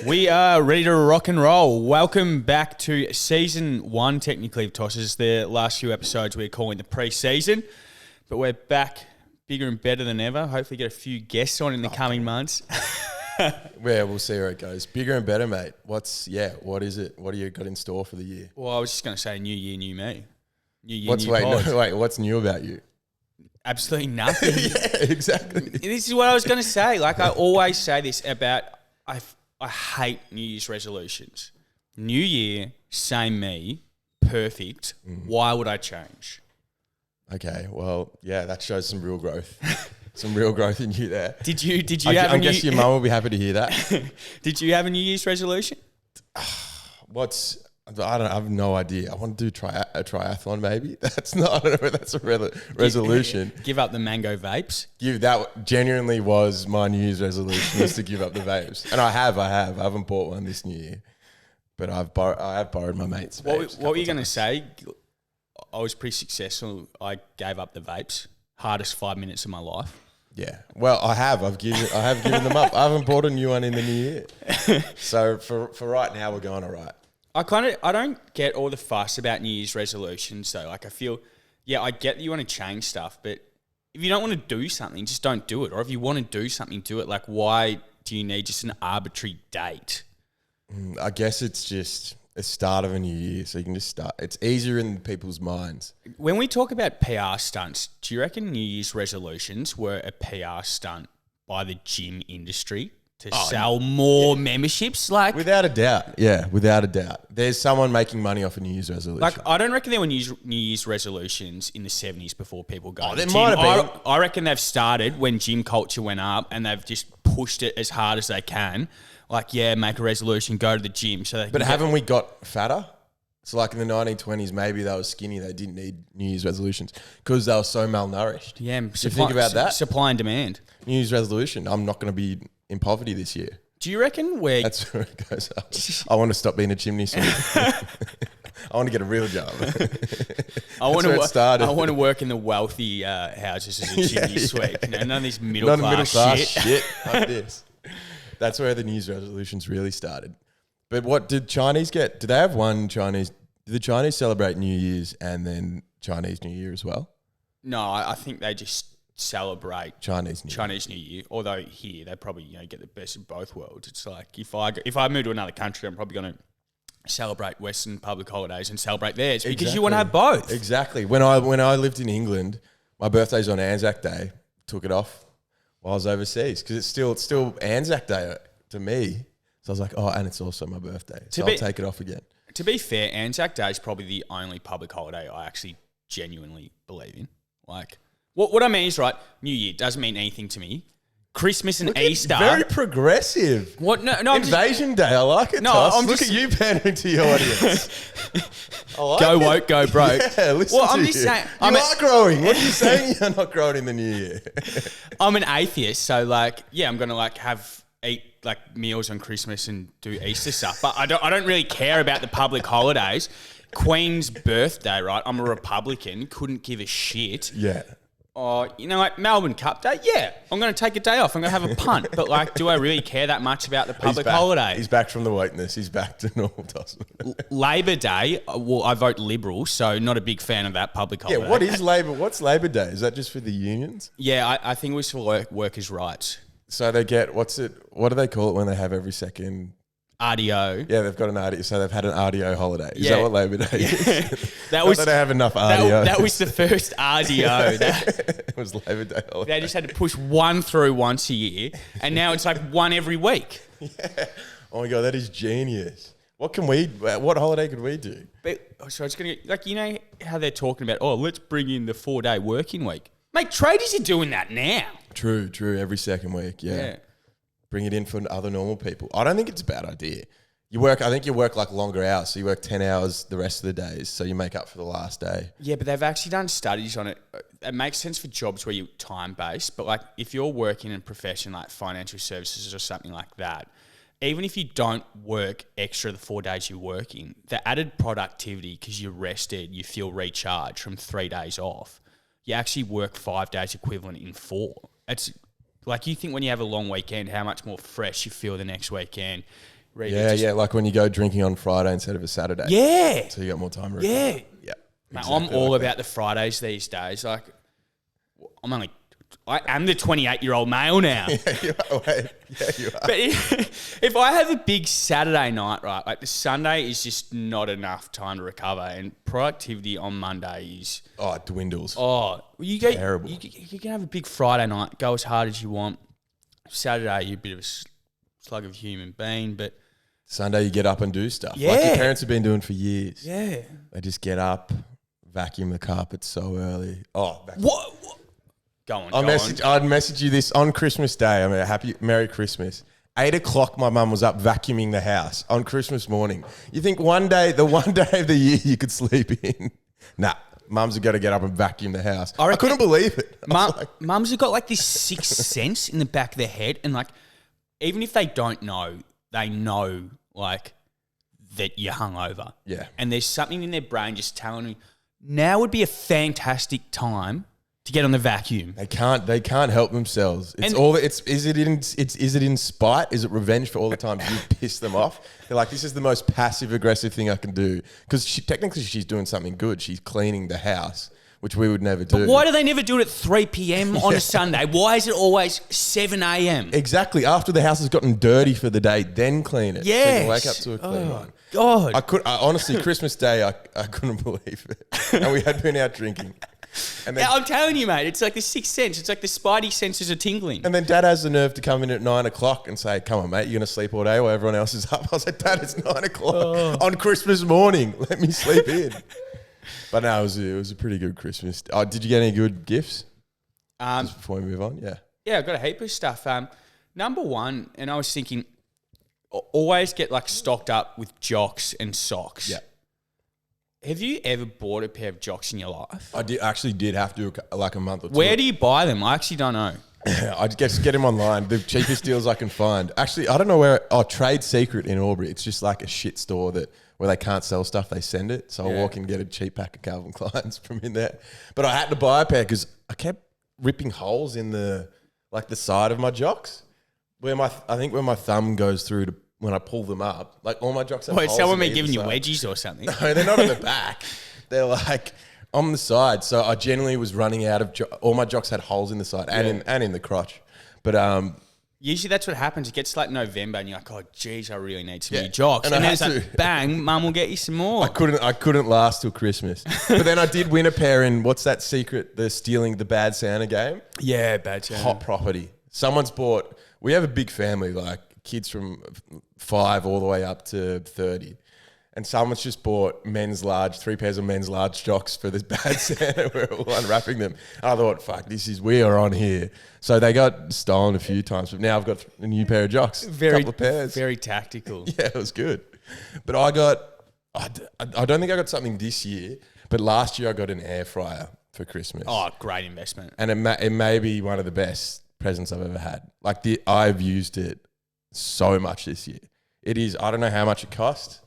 We are ready to rock and roll. Welcome back to season 1, technically, of Tosses. The last few episodes we're calling the pre-season, but we're back bigger and better than ever. Hopefully get a few guests on in the coming months. Yeah, we'll see where it goes. Bigger and better, mate. What is it? What do you got in store for the year? Well, I was just going to say new year, new me. New year, new pod. Wait, what's new about you? Absolutely nothing. Yeah, exactly. This is what I was going to say. Like, I always say this about, I hate New Year's resolutions. New year, same me, perfect. Why would I change? Okay, well, yeah, that shows some real growth. Some real growth in you there. Did you have I guess your mum will be happy to hear that. Did you have a New Year's resolution? I have no idea. I want to do a triathlon, maybe. That's not. I don't know if that's a resolution. Give up the mango vapes. That genuinely was my New Year's resolution, was to give up the vapes, and I have. I haven't bought one this New Year, but I have borrowed my mate's vapes. What were you going to say? I was pretty successful. I gave up the vapes. Hardest 5 minutes of my life. Yeah. Well, I have. I have given them up. I haven't bought a new one in the new year. So for right now, we're going all right. I don't get all the fuss about New Year's resolutions though. Like I feel, yeah, I get that you want to change stuff, but if you don't want to do something, just don't do it. Or if you want to do something, do it. Like, why do you need just an arbitrary date? I guess it's just the start of a new year, so you can just start. It's easier in people's minds. When we talk about PR stunts, do you reckon New Year's resolutions were a PR stunt by the gym industry to sell more memberships? Like, without a doubt. Yeah, without a doubt. There's someone making money off a New Year's resolution. Like, I don't reckon there were New Year's resolutions in the 70s before people go to the there gym. might have been. I reckon they've started when gym culture went up and they've just pushed it as hard as they can. Like, yeah, make a resolution, go to the gym. But haven't we got fatter? So like in the 1920s, maybe they were skinny. They didn't need New Year's resolutions because they were so malnourished. Yeah, so think about that. Supply and demand. New Year's resolution. I'm not going to be in poverty this year. Do you reckon That's where it goes up. I want to stop being a chimney sweep. I want to get a real job. I want to work in the wealthy houses as a chimney sweep. Yeah. None of this middle class shit like this. That's where the New Year's resolutions really started. But what did Chinese get? Did they have one Chinese? Did the Chinese celebrate New Year's and then Chinese New Year as well? No, I think they just celebrate Chinese New Year. Although here they probably get the best of both worlds. It's like if I move to another country, I'm probably going to celebrate Western public holidays and celebrate theirs because you want to have both. Exactly. When I lived in England, my birthday's on Anzac Day. Took it off while I was overseas because it's still Anzac Day to me. So I was like, and it's also my birthday. So I'll take it off again. To be fair, Anzac Day is probably the only public holiday I actually genuinely believe in. Like, what I mean is, right, New Year doesn't mean anything to me. Christmas and Easter. Very progressive. What? No, Invasion Day. I like it. No, look at you pandering to your audience. Go woke, go broke. Yeah, listen to I'm you. just saying. You are growing. What are you saying? You're not growing in the new year. I'm an atheist, so I'm gonna eat meals on Christmas and do Easter stuff. But I don't really care about the public holidays. Queen's birthday, right? I'm a Republican. Couldn't give a shit. Yeah. Melbourne Cup Day, yeah, I'm going to take a day off. I'm going to have a punt. But, do I really care that much about the public holiday? He's back from the weakness. He's back to normal. Labor Day, I vote Liberal, so not a big fan of that public holiday. Yeah, what is Labor? What's Labor Day? Is that just for the unions? Yeah, I think it was for workers' rights. So they get, what do they call it when they have every second? RDO. Yeah, they've got an RDO. So they've had an RDO holiday. Is that what Labor Day is? They don't have enough RDO. That was the first RDO. It was Labor Day holiday. They just had to push one through once a year, and now it's one every week. Yeah. Oh my God, that is genius. What holiday could we do? So it's going to how they're talking about, let's bring in the 4-day working week. Mate, tradies are doing that now. True. Every second week, yeah. Bring it in for other normal people. I don't think it's a bad idea. I think you work longer hours. So you work 10 hours the rest of the days. So you make up for the last day. Yeah, but they've actually done studies on it. It makes sense for jobs where you're time-based. But if you're working in a profession like financial services or something like that, even if you don't work extra the 4 days you're working, the added productivity because you're rested, you feel recharged from 3 days off, you actually work 5 days equivalent in 4. It's you think when you have a long weekend, how much more fresh you feel the next weekend, Yeah, like when you go drinking on Friday instead of a Saturday. Yeah. So you got more time to recover. Yeah. Yeah. Mate, Exactly I'm all like about the Fridays these days. Like, I am the 28-year-old male now. that. You are. But if I have a big Saturday night, right, like the Sunday is just not enough time to recover, and productivity on Monday is... Oh, it dwindles. Terrible. You can have a big Friday night, go as hard as you want. Saturday, you're a bit of a slug of a human being, but... Sunday, you get up and do stuff. Yeah. Like your parents have been doing for years. Yeah. They just get up, vacuum the carpet so early. Oh, What? Go on, I'd message you this on Christmas Day. I mean, Merry Christmas. 8 o'clock, my mum was up vacuuming the house on Christmas morning. You think the one day of the year you could sleep in? Nah, mums have got to get up and vacuum the house. I couldn't believe it. Mums have got like this sixth sense in the back of their head, and like, even if they don't know, they know like that you're hungover. Yeah. And there's something in their brain just telling me, now would be a fantastic time to get on the vacuum. They can't help themselves. Is it in spite? Is it revenge for all the times you piss them off? They're like, this is the most passive aggressive thing I can do, because technically she's doing something good. She's cleaning the house, which we would never do. But why do they never do it at 3 p.m. on a Sunday? Why is it always 7 a.m.? Exactly. After the house has gotten dirty for the day, then clean it. Yes. So you can wake up to a clean one. God. I honestly, Christmas Day, I couldn't believe it. And we had been out drinking. And then, Yeah, I'm telling you, mate, it's like the sixth sense. It's like the spidey senses are tingling. and then Dad has the nerve to come in at 9 o'clock and say, come on, mate, you're going to sleep all day while everyone else is up. I was like, Dad, it's 9 o'clock on Christmas morning. Let me sleep in. But no, it was a pretty good Christmas. Oh, did you get any good gifts? Just before we move on, yeah. Yeah, I've got a heap of stuff. Number one, and I was thinking, always get like stocked up with jocks and socks. Yeah. Have you ever bought a pair of jocks in your life? I did have to like a month or two. Where do you buy them? I actually don't know. I just get them online. The cheapest deals I can find. Actually, I don't know where. Oh, Trade Secret in Albury. It's just like a shit store where they can't sell stuff. They send it. So I walk and get a cheap pack of Calvin Kleins from in there. But I had to buy a pair because I kept ripping holes in the side of my jocks, where my thumb goes through to. When I pull them up, like all my jocks have holes. Someone in been giving you side. wedgies or something? No, they're not on the back. They're like on the side. So I generally was running out of all my jocks had holes in the side and in the crotch. But usually that's what happens. It gets like November and you're like, oh, geez, I really need some new jocks. And then it's had like, bang, Mum will get you some more. I couldn't last till Christmas. But then I did win a pair in, what's that secret? The stealing the bad Santa game. Yeah, bad Santa. Hot property. Someone's bought. We have a big family, like kids from 5 all the way up to 30. And someone's just bought 3 pairs of men's large jocks for this bad Santa. We're all unwrapping them. And I thought, fuck, we are on here. So they got stolen a few times, but now I've got a new pair of jocks. Couple of pairs. Very tactical. Yeah, it was good. But I don't think I got something this year, but last year I got an air fryer for Christmas. Oh, great investment. And it may be one of the best presents I've ever had. I've used it so much this year. It is, I don't know how much it cost.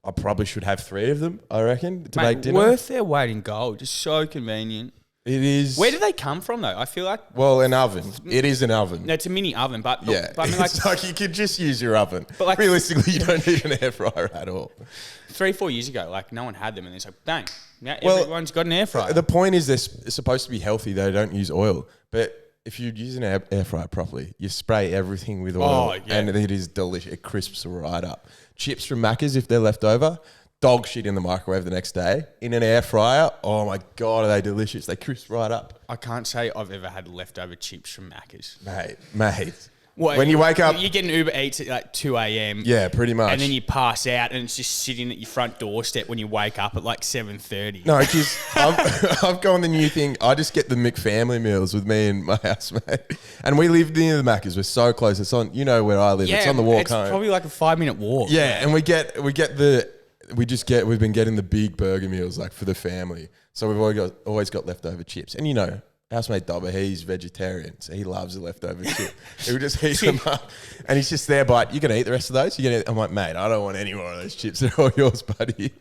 I probably should have 3 of them, I reckon, to make dinner. Worth their weight in gold. Just so convenient. It is. Where do they come from, though? I feel like... Well, an oven. It is an oven. No, it's a mini oven, but Yeah. I mean, It's like you could just use your oven. But like- realistically, you don't need an air fryer at all. 3-4 years ago, like no one had them, and it's like, bang, now Well, everyone's got an air fryer. The point is they're supposed to be healthy. They don't use oil. But if you use an air fryer properly, you spray everything with oil and it is delicious. It crisps right up. Chips from Macca's, if they're left over, dog shit in the microwave the next day. In an air fryer, oh my God, are they delicious. They crisp right up. I can't say I've ever had leftover chips from Macca's. Mate. Well, when you wake up... You get an Uber Eats at like 2 a.m. Yeah, pretty much. And then you pass out and it's just sitting at your front doorstep when you wake up at like 7:30. No, because I've gone the new thing. I just get the McFamily meals with me and my housemate. And we live near the Macca's. We're so close. It's on, where I live. It's on the walk home. It's probably like a 5-minute walk. Yeah, and we've been getting the big burger meals like for the family. So we've always got leftover chips. And housemate Dobber, he's vegetarian, so he loves the leftover chip. He'll just heat them up, and he's just there. But you can eat the rest of those. I'm like, mate, I don't want any more of those chips. They're all yours, buddy.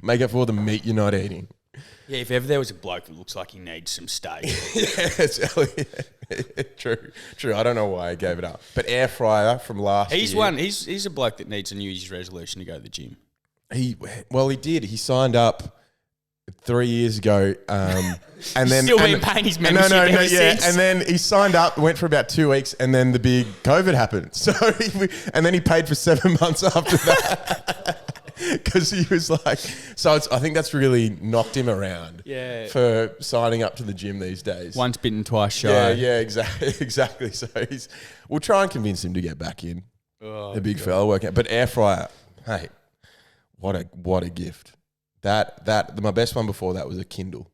Make up for all the meat you're not eating. Yeah, if ever there was a bloke that looks like he needs some steak. True. I don't know why he gave it up. But air fryer from last year. He's a bloke that needs a New Year's resolution to go to the gym. He did. He signed up 3 years ago, and then still been paying his membership ever since. And then he signed up, went for about 2 weeks, and then the big COVID happened. So and then he paid for 7 months after that. Because he was like, I think that's really knocked him around. Yeah. For signing up to the gym these days. Once bitten, twice shy. Yeah, exactly. So we'll try and convince him to get back in. The big fella working out. But air fryer, hey, what a gift. My best one before that was a Kindle,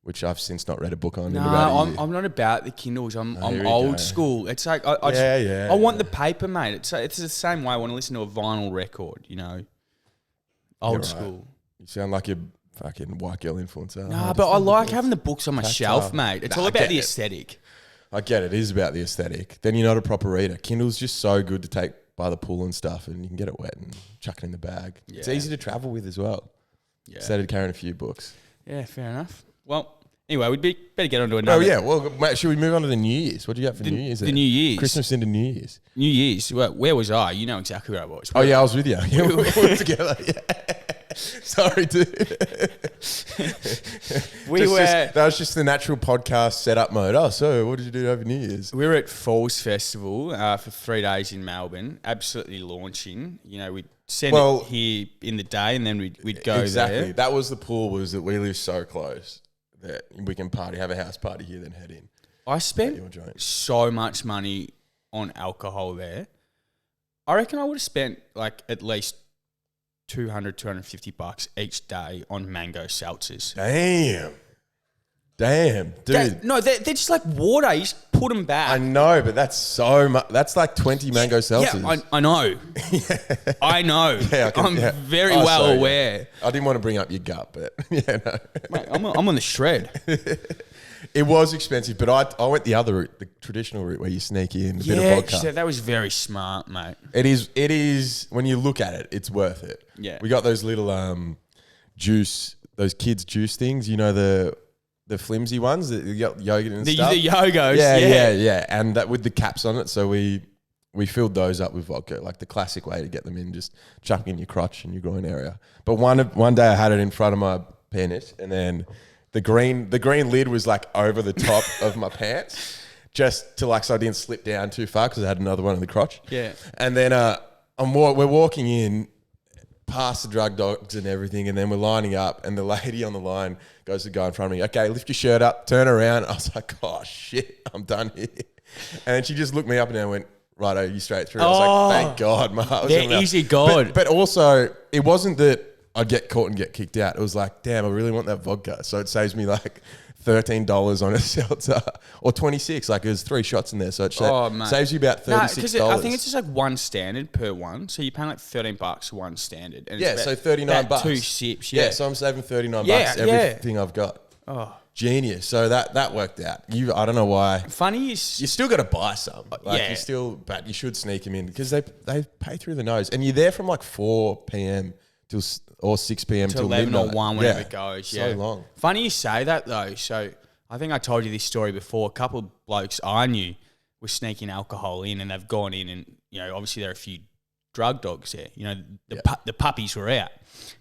which I've since not read a book on. No, I'm not about the Kindles. I'm old school. It's like I want the paper, mate. It's the same way. I want to listen to a vinyl record. You know. Old school. You sound like you're fucking white girl influencer. No, but I like having the books on my shelf, mate. It's all about the aesthetic. I get it. It is about the aesthetic. Then you're not a proper reader. Kindle's just so good to take by the pool and stuff, and you can get it wet and chuck it in the bag. Yeah. It's easy to travel with as well. Yeah. Instead of carrying a few books. Yeah, fair enough. Well, anyway, better get on to another. Oh, yeah. Well, mate, should we move on to the New Year's? What do you got for New Year's? The New Year's. Christmas into New Year's. New Year's. Well, where was I? You know exactly where I was. Oh, yeah, I was with you. Yeah, we were together. Yeah. Sorry, dude. That was just the natural podcast setup mode. Oh, so what did you do over New Year's? We were at Falls Festival for 3 days in Melbourne, absolutely launching. You know, we'd send it here in the day and then we'd go exactly. there. That was the pool, was that we live so close that we can have a house party here, then head in. I spent so much money on alcohol there. I reckon I would have spent like at least $250 each day on mango seltzers. Damn, dude. No, they're just like water. You just put them back. I know, but that's so much. That's like 20 mango seltzers. Yeah, I know. I know. Yeah, I'm very well aware. Yeah. I didn't want to bring up your gut, but yeah, no. Mate, I'm on the shred. It was expensive, but I went the other route, the traditional route where you sneak in a bit of vodka. Yeah, that was very smart, mate. It is, when you look at it, it's worth it. Yeah. We got those little those kids' juice things, you know, the flimsy ones that you got yogurt and stuff. The Yogos, yeah. And that with the caps on it, so we filled those up with vodka, like the classic way to get them in, just chuck in your crotch and your groin area. But one day I had it in front of my penis, and then the green lid was like over the top of my pants, just to so I didn't slip down too far because I had another one in the crotch. Yeah. And then we're walking in past the drug dogs and everything, and then we're lining up, and the lady on the line goes to the guy in front of me, okay, lift your shirt up, turn around. I was like, oh shit, I'm done here. And she just looked me up and down and went, righto, you straight through. I was like, thank God. My heart was easy God. But also, it wasn't that I'd get caught and get kicked out. It was like, damn, I really want that vodka. So it saves me like $13 on a seltzer, or 26. Like there's 3 shots in there, so it saves you about $36. I think it's just like one standard per one, so you're paying like $13 for one standard. And so $39. 2 sips. Yeah, so I'm saving $39 everything I've got. Oh, genius! So that worked out. I don't know why. Funny is you still got to buy some. But you should sneak them in because they pay through the nose, and you're there from like 4 p.m. or 6 p.m. till 11 midnight. or 1, whenever it goes. So long. Funny you say that though. So I think I told you this story before. A couple of blokes I knew were sneaking alcohol in, and they've gone in, and you know, obviously there are a few drug dogs there. You know, the puppies were out.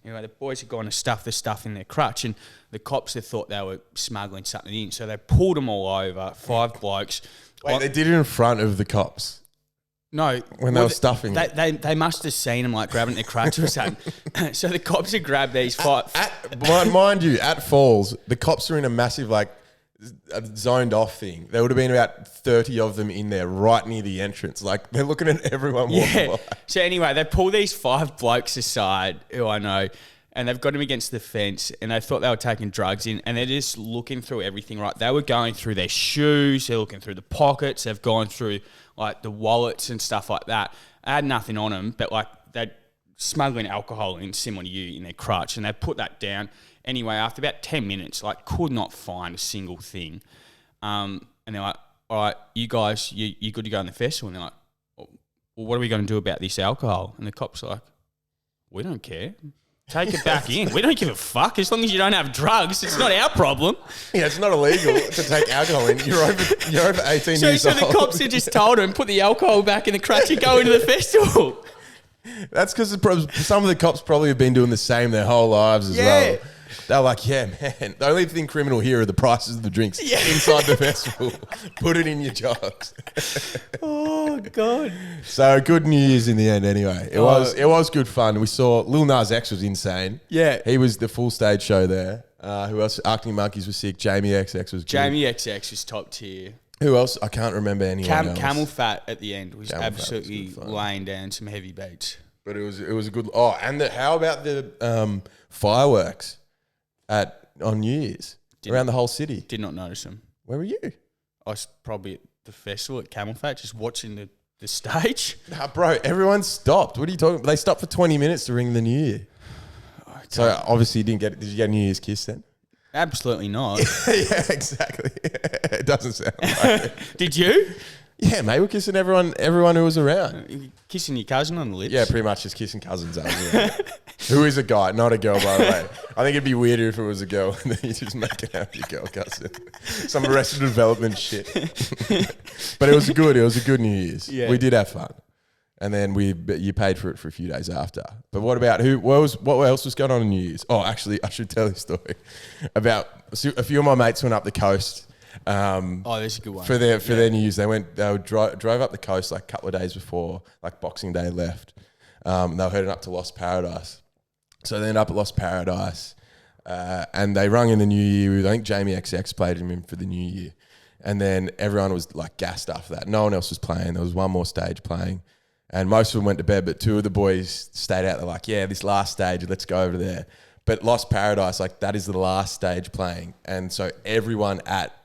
You know, the boys had gone to stuff the stuff in their crutch, and the cops had thought they were smuggling something in, so they pulled them all over. 5 blokes. Wait, they did it in front of the cops? No. When they were stuffing they must have seen them like grabbing their crutch or something. So the cops had grabbed these 5. Mind you, at Falls, the cops are in a massive zoned off thing. There would have been about 30 of them in there right near the entrance. Like they're looking at everyone walking by. So anyway, they pull these 5 blokes aside who I know, and they've got them against the fence, and they thought they were taking drugs in, and they're just looking through everything, right? They were going through their shoes, they're looking through the pockets, they've gone through like the wallets and stuff like that. I had nothing on them, but like they're smuggling alcohol in, similar to you, in their crutch, and they put that down. Anyway, after about 10 minutes, like could not find a single thing. And they're like, all right, you guys, you good to go on the festival? And they're like, well, what are we going to do about this alcohol? And the cops are like, we don't care. Take it back in. We don't give a fuck. As long as you don't have drugs, it's not our problem. Yeah, it's not illegal to take alcohol in. You're over 18 years So old. the cops had just told him, put the alcohol back in the crutch and go into the festival. That's because some of the cops probably have been doing the same their whole lives as well. They're like, yeah, man, the only thing criminal here are the prices of the drinks inside the festival. Put it in your jocks. Oh, God. So good New Year's in the end anyway. It was good fun. We saw Lil Nas X was insane. Yeah. He was the full stage show there. Who else? Arctic Monkeys was sick. Jamie XX was good. Jamie XX was top tier. Who else? I can't remember anyone else. Camel Fat at the end was Camel absolutely Fat was laying down some heavy beats. But it was a good... Oh, and how about the fireworks on New Year's around the whole city? Did not notice them. Where were you? I was probably at the festival at Camel Fat, just watching the stage. Nah, bro, everyone stopped. What are you talking about? They stopped for 20 minutes to ring the New Year. Okay. So obviously you didn't get it. Did you get a New Year's kiss then? Absolutely not. Yeah, exactly. It doesn't sound like it. Did you? Yeah, mate, we're kissing everyone who was around. Kissing your cousin on the lips? Yeah, pretty much just kissing cousins. Who is a guy, not a girl, by the way. I think it'd be weirder if it was a girl and then you just make it out your girl cousin. Some Arrested Development shit. But it was good. It was a good New Year's. Yeah. We did have fun. And then you paid for it for a few days after. But what about what else was going on in New Year's? Oh, actually, I should tell you a story about a few of my mates went up the coast. That's a good one. For their New Year's. They drove up the coast like a couple of days before, like Boxing Day left. They were heading up to Lost Paradise. So they ended up at Lost Paradise. And they rung in the New Year. I think Jamie XX played him in for the New Year. And then everyone was like gassed after that. No one else was playing. There was one more stage playing. And most of them went to bed, but two of the boys stayed out. They're like, yeah, this last stage, let's go over there. But Lost Paradise, like that is the last stage playing. And so everyone at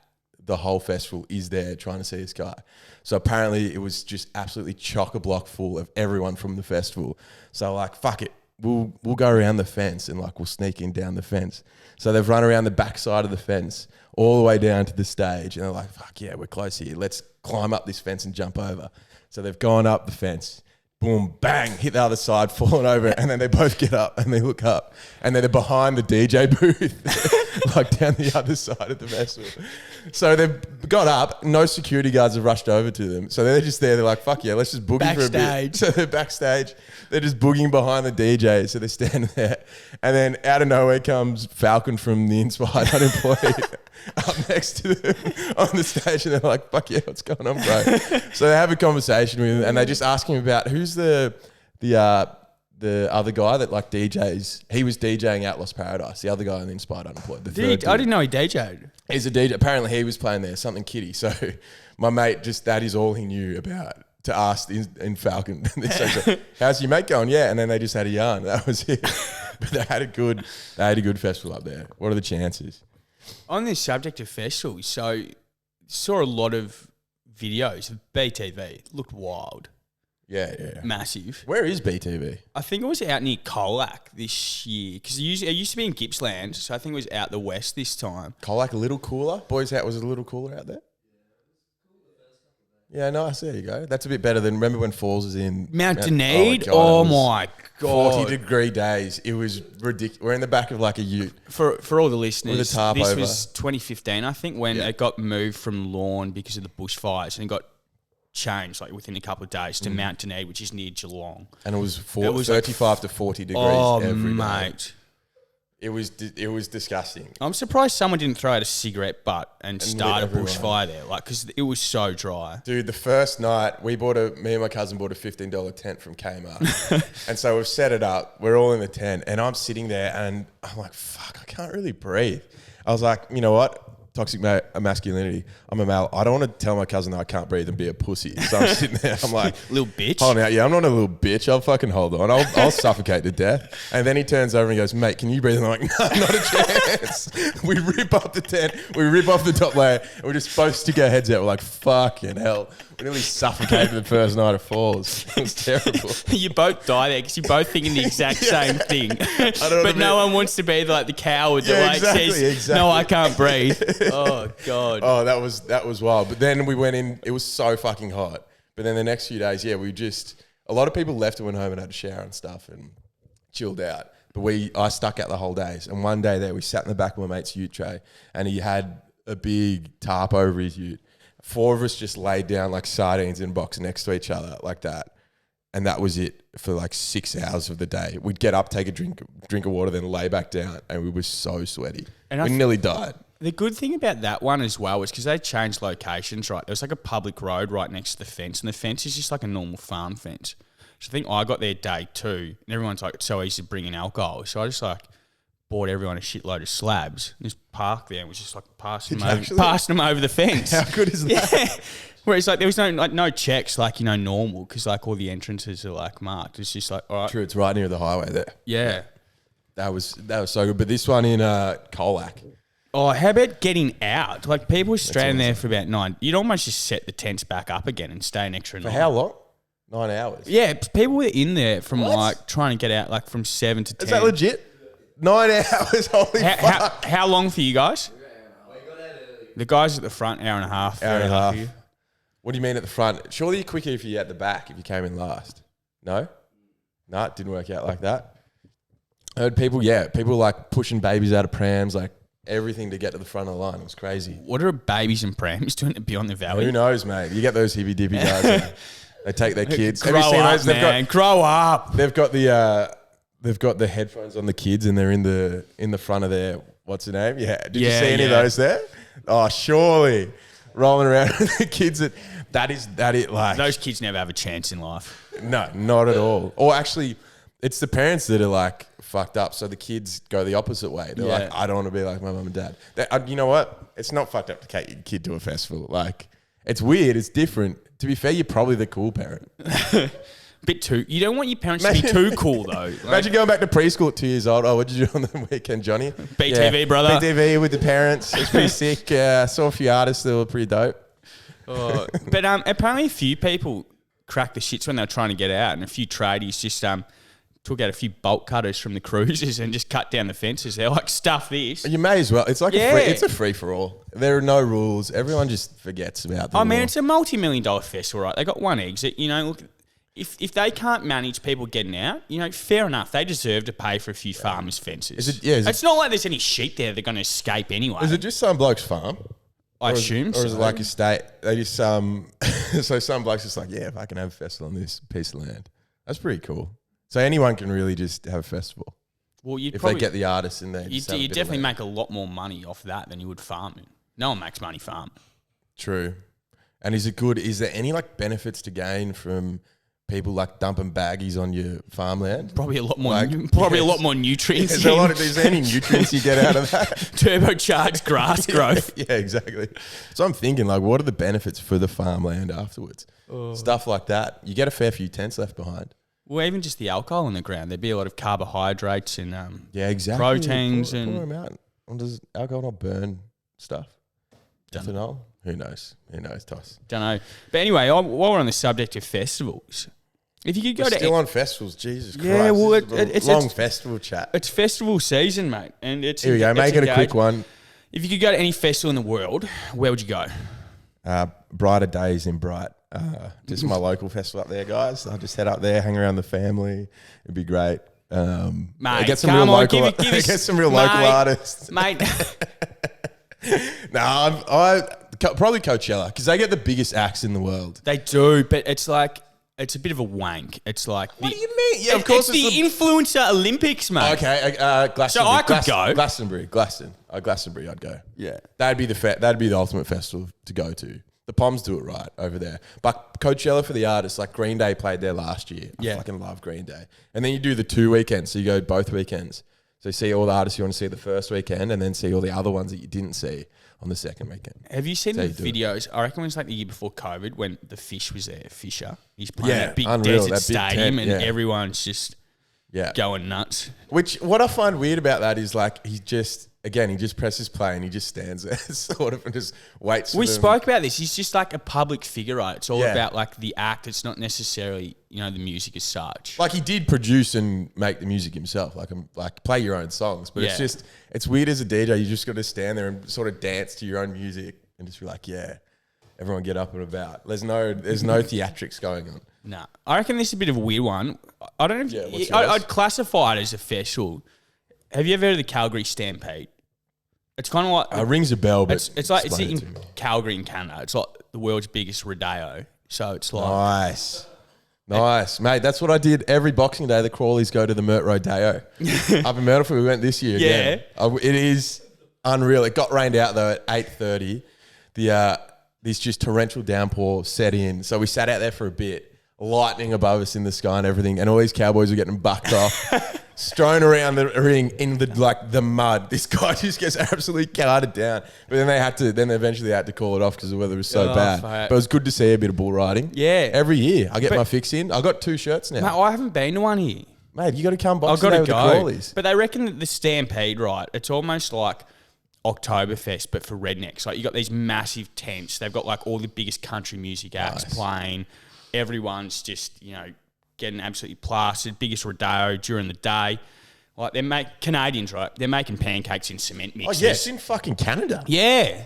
the whole festival is there trying to see this guy. So apparently it was just absolutely chock-a-block full of everyone from the festival. So like, fuck it. We'll go around the fence and like we'll sneak in down the fence. So they've run around the back side of the fence all the way down to the stage. And they're like, fuck yeah, we're close here. Let's climb up this fence and jump over. So they've gone up the fence, boom, bang, hit the other side, fallen over, and then they both get up and they look up. And then they're behind the DJ booth, like down the other side of the festival. So they've got up, no security guards have rushed over to them. So they're just there, they're like, fuck yeah, let's just boogie backstage. For a bit. So they're backstage, they're just boogieing behind the DJ. So they're standing there. And then out of nowhere comes Falcon from the Inspired Unemployed up next to them on the stage, and they're like, fuck yeah, what's going on, bro? So they have a conversation with him, and they just ask him about who's the other guy that like DJs. He was DJing at Lost Paradise, the other guy on the Inspired Unemployed. I didn't know he DJ'd. He's a DJ. Apparently he was playing there, something kiddie. So my mate, just that is all he knew about to ask in Falcon. So, how's your mate going? Yeah. And then they just had a yarn. That was it. But they had a good festival up there. What are the chances? On this subject of festivals, so saw a lot of videos of BTV. Looked wild. Yeah. Massive. Where is BTV? I think it was out near Colac this year because it used to be in Gippsland, so I think it was out the west this time. Colac a little cooler? Boys' Hat was a little cooler out there? Yeah, nice. There you go. That's a bit better than, remember when Falls was in Mount Dunedin? Oh my God. 40-degree days. It was ridiculous. We're in the back of like a ute. For all the listeners, with a tarp this over. was 2015, I think, when it got moved from Lorne because of the bushfires and it got changed like within a couple of days to Mount Dunedin, which is near Geelong. And it was 35 to 40 degrees every day. Mate. It was disgusting. I'm surprised someone didn't throw out a cigarette butt and start a bushfire there, like, because it was so dry. Dude, the first night me and my cousin bought a $15 tent from Kmart, and so we've set it up. We're all in the tent, and I'm sitting there, and I'm like, "Fuck, I can't really breathe." I was like, "You know what? Toxic masculinity. I'm a male. I don't want to tell my cousin that I can't breathe and be a pussy." So I'm sitting there. I'm like, little bitch. Holding out. Yeah, I'm not a little bitch. I'll fucking hold on. I'll suffocate to death. And then he turns over and he goes, "Mate, can you breathe?" And I'm like, "No, not a chance." We rip up the tent. We rip off the top layer. And we just both stick our heads out. We're like, fucking hell. We nearly suffocated the first night of Falls. It was terrible. You both die there because you're both thinking the exact same thing. But no one wants to be like the coward that says, "No, I can't breathe." Oh, God. Oh, that was wild. But then we went in. It was so fucking hot. But then the next few days, a lot of people left and went home and had a shower and stuff and chilled out. But I stuck out the whole days. And one day there, we sat in the back of my mate's ute tray, and he had a big tarp over his ute. 4 of us just laid down like sardines in a box next to each other like that. And that was it for like 6 hours of the day. We'd get up, take a drink of water, then lay back down. And we were so sweaty. And we nearly died. The good thing about that one as well was because they changed locations, right? There was like a public road right next to the fence, and the fence is just like a normal farm fence. So I think I got there day 2, and everyone's like, it's so easy to bring in alcohol. So I just like bought everyone a shitload of slabs and just parked there and was just like passing them over the fence. How good is that? Yeah. Whereas like there was no checks like, normal, because like all the entrances are like marked. It's just like, all right. True, it's right near the highway there. Yeah. That was so good. But this one in Colac. Oh, how about getting out? Like people were stranding there for about 9. You'd almost just set the tents back up again and stay an extra night. For how long? 9 hours? Yeah, people were in there from like trying to get out like from 7 to 10. Is that legit? 9 hours? Holy fuck. How long for you guys? The guys at the front, hour and a half. Hour and a half. What do you mean at the front? Surely you're quicker if you're at the back, if you came in last. No? No, it didn't work out like that. I heard people like pushing babies out of prams, like everything to get to the front of the line. It was crazy. What are babies and prams doing to beyond the valley? Who knows, mate? You get those hippy-dippy guys. They take their kids. Grow up, man. Grow up. They've got the headphones on the kids, and they're in the front of their, what's the name? Yeah. Did you see any of those there? Oh, surely. Rolling around with the kids that is like those kids never have a chance in life. No, not at all. Or actually, it's the parents that are like fucked up. So the kids go the opposite way. They're like, I don't want to be like my mum and dad. You know what? It's not fucked up to take your kid to a festival. Like, it's weird. It's different. To be fair, you're probably the cool parent. Bit too. You don't want your parents to be too cool though. Like, imagine going back to preschool at 2 years old. Oh, what did you do on the weekend, Johnny? BTV, brother. BTV with the parents. It's pretty sick. Saw a few artists that were pretty dope. But apparently a few people cracked the shits when they were trying to get out, and a few tradies just took out a few bolt cutters from the cruisers and just cut down the fences. They're like, stuff this. You may as well. It's like it's a free for all. There are no rules. Everyone just forgets about them. Oh man, it's a multi-million-dollar festival, right? They got one exit. Look. If they can't manage people getting out, fair enough. They deserve to pay for a few farmers' fences. It's not like there's any sheep there that are going to escape anyway. Is it just some bloke's farm? I assume so. Or is it like a state? They just so some bloke's just like, yeah, if I can have a festival on this piece of land. That's pretty cool. So anyone can really just have a festival. Well, if they get the artists in there. You definitely make a lot more money off that than you would farming. No one makes money farming. True. And is there any like benefits to gain from people like dumping baggies on your farmland? Probably a lot more. A lot more nutrients. Is there any nutrients you get out of that? Turbocharged grass growth. Yeah, exactly. So I'm thinking, like, what are the benefits for the farmland afterwards? Stuff like that. You get a fair few tents left behind. Well, even just the alcohol in the ground. There'd be a lot of carbohydrates and exactly. proteins pour them out. Does alcohol not burn stuff? Ethanol? Who knows? Toss. Don't know. But anyway, while we're on the subject of festivals, if you could go still on festivals, Jesus Christ. Yeah, well, it's long festival chat. It's festival season, mate. And it's here we go. Make it a quick one. If you could go to any festival in the world, where would you go? Brighter Days in Bright. Just my local festival up there, guys. I'll just head up there, hang around the family. It'd be great. Mate, get some real local artists. Mate. Probably Coachella, because they get the biggest acts in the world. They do, but it's like, it's a bit of a wank. It's like... What do you mean? Yeah, of course it's the influencer Olympics, mate. Okay, Glastonbury. So I could go. Glastonbury, I'd go. Yeah. That'd be the ultimate festival to go to. The Poms do it right over there. But Coachella for the artists, like Green Day played there last year. I fucking love Green Day. And then you do the 2 weekends, so you go both weekends. So you see all the artists you want to see the first weekend, and then see all the other ones that you didn't see on the second weekend. Have you seen the videos? I reckon it was like the year before COVID when the Fish was there. Fisher. He's playing that big desert stadium and everyone's just going nuts. What I find weird about that is like he just presses play and he just stands there sort of and just waits. We spoke about this. He's just like a public figure, right? It's all about like the act. It's not necessarily, the music as such. Like he did produce and make the music himself, like play your own songs. But it's weird as a DJ. You just got to stand there and sort of dance to your own music and just be like, everyone get up and about. There's no theatrics going on. No. I reckon this is a bit of a weird one. I don't know if Yeah, what's yours? I'd classify it as a festival. Have you ever heard of the Calgary Stampede? It's kind of like... Rings a bell, but it's like it's explain it in to me. Calgary in Canada. It's like the world's biggest rodeo. So it's like... Nice, mate. That's what I did every Boxing Day. The Crawleys go to the Mert Rodeo up in Myrtleford. We went this year. Again. It is unreal. It got rained out though at 8:30. This just torrential downpour set in, so we sat out there for a bit. Lightning above us in the sky and everything, and all these cowboys were getting bucked off, strewn around the ring in the mud. This guy just gets absolutely carted down. But then they eventually had to call it off because the weather was so bad. But it was good to see a bit of bull riding. Yeah, every year I get my fix in. I got 2 shirts now. Mate, I haven't been to one here. Mate, you got to come I've Boxing got Day to with the go. Crawleys. But they reckon that the Stampede, right? It's almost like Oktoberfest, but for rednecks. Like you got these massive tents. They've got like all the biggest country music acts playing. Everyone's just, getting absolutely plastered. Biggest rodeo during the day. Like Canadians, right? They're making pancakes in cement mixes. Oh, yes, in fucking Canada. Yeah.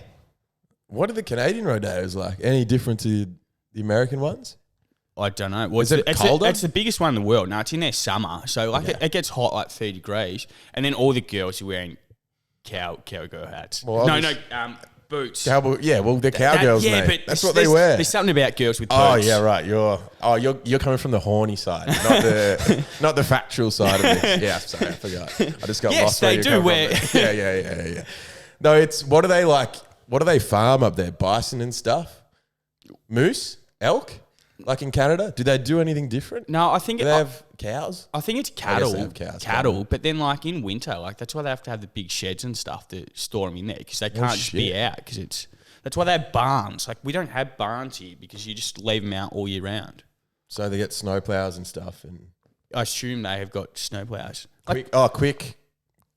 What are the Canadian rodeos like? Any different to the American ones? I don't know. Well, Is it colder? It's the biggest one in the world. No, it's in their summer. So it gets hot like 30 degrees. And then all the girls are wearing cowgirl hats. Well, boots. Cowboy, yeah, well, they're cowgirls, mate. But That's what they wear. There's something about girls with boots. Oh yeah, right. You're coming from the horny side, not the factual side of this. Yeah, sorry, I forgot. I just got lost. Yes, they do wear. Yeah. No, it's what do they like? What do they farm up there? Bison and stuff. Moose, elk, like in Canada. Do they do anything different? No, I think Do they have cows. I think it's I guess cattle. they have cows, Cattle, but then like in winter, like that's why they have to have the big sheds and stuff to store them in there because they can't just be shit. out because that's why they have barns. Like we don't have barns here because you just leave them out all year round. So they get snowplows and stuff. And I assume they have got snowplows.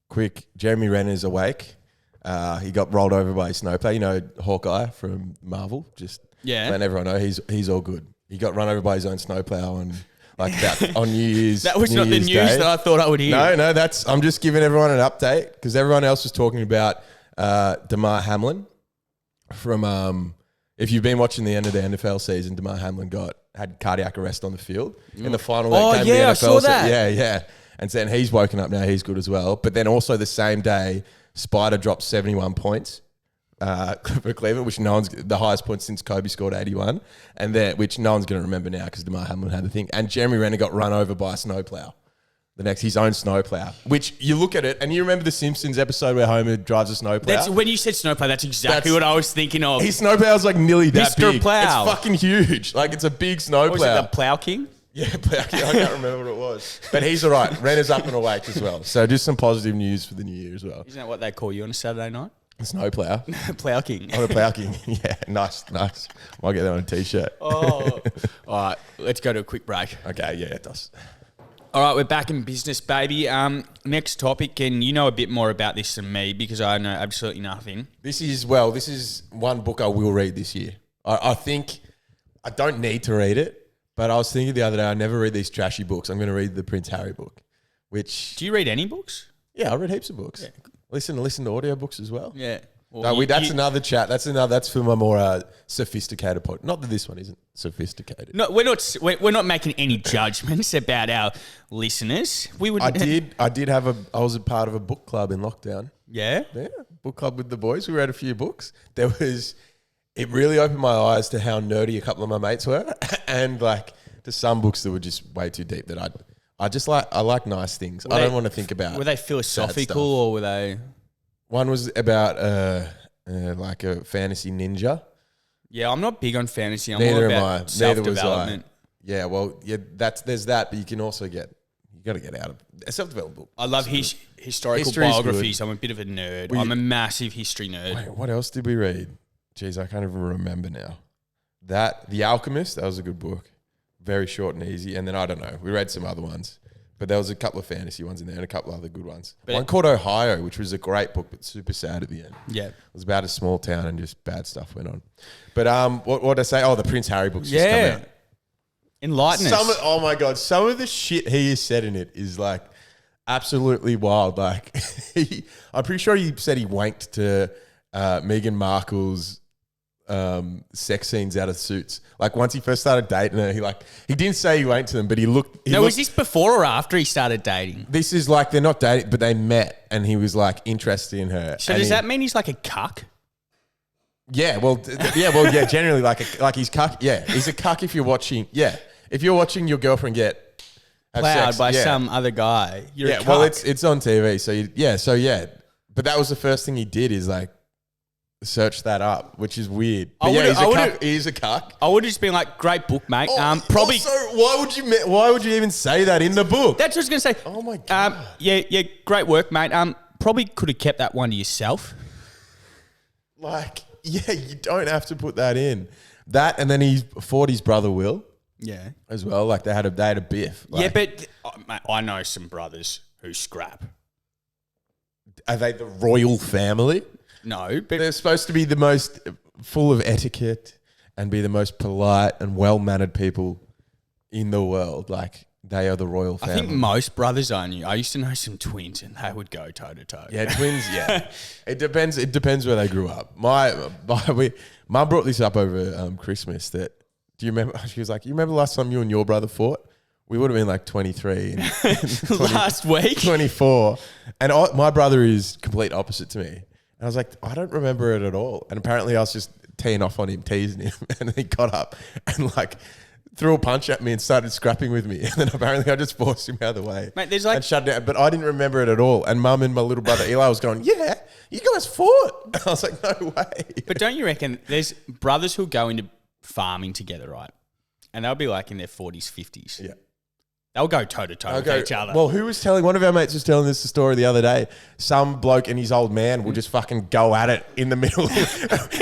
quick. Jeremy Renner's awake. He got rolled over by a snowplow. You know, Hawkeye from Marvel. Just letting everyone know he's all good. He got run over by his own snowplow and like that on New Year's. That was New not the Year's news Day. that I thought I would hear. No, I'm just giving everyone an update because everyone else was talking about Damar Hamlin from. If you've been watching the end of the NFL season, Damar Hamlin had cardiac arrest on the field in the final. That came to the NFL I saw that. Yeah. And then he's woken up now. He's good as well. But then also the same day, Spider dropped 71 points for Cleveland, which the highest point since Kobe scored 81, and which no one's going to remember now because Damar Hamlin had the thing. And Jeremy Renner got run over by a snowplow. His own snowplow, which you look at it and you remember the Simpsons episode where Homer drives a snowplow. When you said snowplow, that's exactly what I was thinking of. His snowplow's like nearly that Mr. big. Plow. It's fucking huge. Like it's a big snowplow. Was it the Plow King? Yeah, Plow King. I can't remember what it was. But he's all right. Renner's up and awake as well. So just some positive news for the new year as well. Isn't that what they call you on a Saturday night? Snowplow. Plow King. Oh, the Plow King. Yeah, nice. Might get that on a t-shirt. Oh. All right, let's go to a quick break. Okay, yeah, it does. All right, we're back in business, baby. Next topic, and you know a bit more about this than me because I know absolutely nothing. This is one book I will read this year. I think I don't need to read it, but I was thinking the other day I never read these trashy books. I'm going to read the Prince Harry book, which... Do you read any books? Yeah, I read heaps of books. Yeah. Listen to audiobooks as well. Yeah. Well, no, that's another chat. That's for my more sophisticated point. Not that this one isn't sophisticated. No, we're not making any judgments about our listeners. We would. I was a part of a book club in lockdown. Yeah. Yeah, book club with the boys. We read a few books. It really opened my eyes to how nerdy a couple of my mates were, and like to some books that were just way too deep. That I like nice things. I don't want to think about. Were they philosophical or were they? One was about like a fantasy ninja. Yeah, I'm not big on fantasy. I'm Neither more am I. about self-development. Yeah, well, yeah, there's that, but you can also you got to get out of a self-development book. I love historical biographies. I'm a bit of a nerd. I'm a massive history nerd. Wait, what else did we read? Jeez, I can't even remember now. The Alchemist, that was a good book. Very short and easy. And then, I don't know, we read some other ones. But there was a couple of fantasy ones in there and a couple of other good ones. One called Ohio, which was a great book, but super sad at the end. Yeah. It was about a small town and just bad stuff went on. But what did I say? Oh, the Prince Harry book's just come out. Enlighten us. Oh my God. Some of the shit he has said in it is like absolutely wild. Like I'm pretty sure he said he wanked to Meghan Markle's sex scenes out of Suits. Like once he first started dating her, he didn't say he went to them, but he looked. Was this before or after he started dating? This is like they're not dating, but they met, and he was like interested in her. So does that mean he's like a cuck? Yeah, well, yeah. Generally, like he's cuck. Yeah, he's a cuck if you're watching. Yeah, if you're watching your girlfriend get plowed by some other guy. You're a cuck. Well, it's on TV, so But that was the first thing he did is like search that up, which is weird. But he's a cuck. I would have just been like, great book, mate. Probably. Also, why would you even say that in the book? That's what I was going to say. Oh my God. Yeah, great work, mate. Probably could have kept that one to yourself. Like, yeah, you don't have to put that in. That, and then he fought his brother Will. Yeah. As well. Like they had a biff. Like, yeah, but mate, I know some brothers who scrap. Are they the royal family? No, but they're supposed to be the most full of etiquette and be the most polite and well-mannered people in the world. Like they are the royal family. I think most brothers are new. I used to know some twins and they would go toe to toe. Yeah, twins. Yeah, it depends. It depends where they grew up. Mum brought this up over Christmas. Do you remember? She was like, "You remember last time you and your brother fought?" We would have been like 23 last week, 24, and my brother is complete opposite to me. And I was like, I don't remember it at all. And apparently, I was just teeing off on him, teasing him, and he got up and like threw a punch at me and started scrapping with me. And then apparently, I just forced him out of the way, mate. There's like and shut down. But I didn't remember it at all. And Mum and my little brother Eli was going, "Yeah, you guys fought." And I was like, "No way." But don't you reckon there's brothers who go into farming together, right? And they'll be like in their 40s, 50s. Yeah. They'll go toe-to-toe with each other. Well, one of our mates was telling us the story the other day. Some bloke and his old man will just fucking go at it in the middle,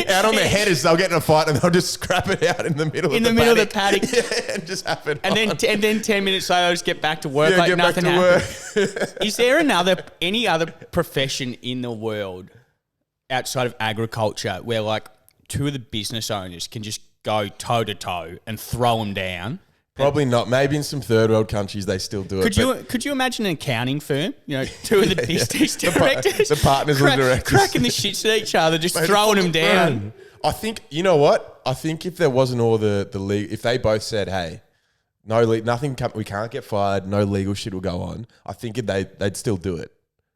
out on their headers. They'll get in a fight and they'll just scrap it out in the middle of the paddock. Yeah, and just happen. And then 10 minutes later, I'll just get back to work like nothing happened. Is there any other profession in the world outside of agriculture where like two of the business owners can just go toe-to-toe and throw them down? Probably not. Maybe in some third world countries they still do it. Could you imagine an accounting firm? You know, two of the business directors, the partners and directors, cracking the shits at each other, just throwing them down. I think you know what? I think if there wasn't all the league, if they both said, "Hey, nothing, we can't get fired, no legal shit will go on," I think they'd still do it.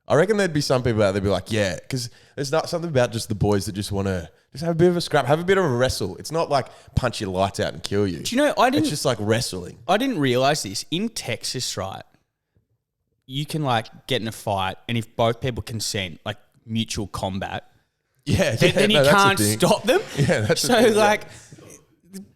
I reckon there'd be some people out there be like, yeah, because there's not something about just the boys that just want to just have a bit of a scrap, have a bit of a wrestle. It's not like punch your lights out and kill you. Do you know, it's just like wrestling. I didn't realize this. In Texas, right, you can like get in a fight and if both people consent, like mutual combat, then you can't stop them. Yeah, that's so like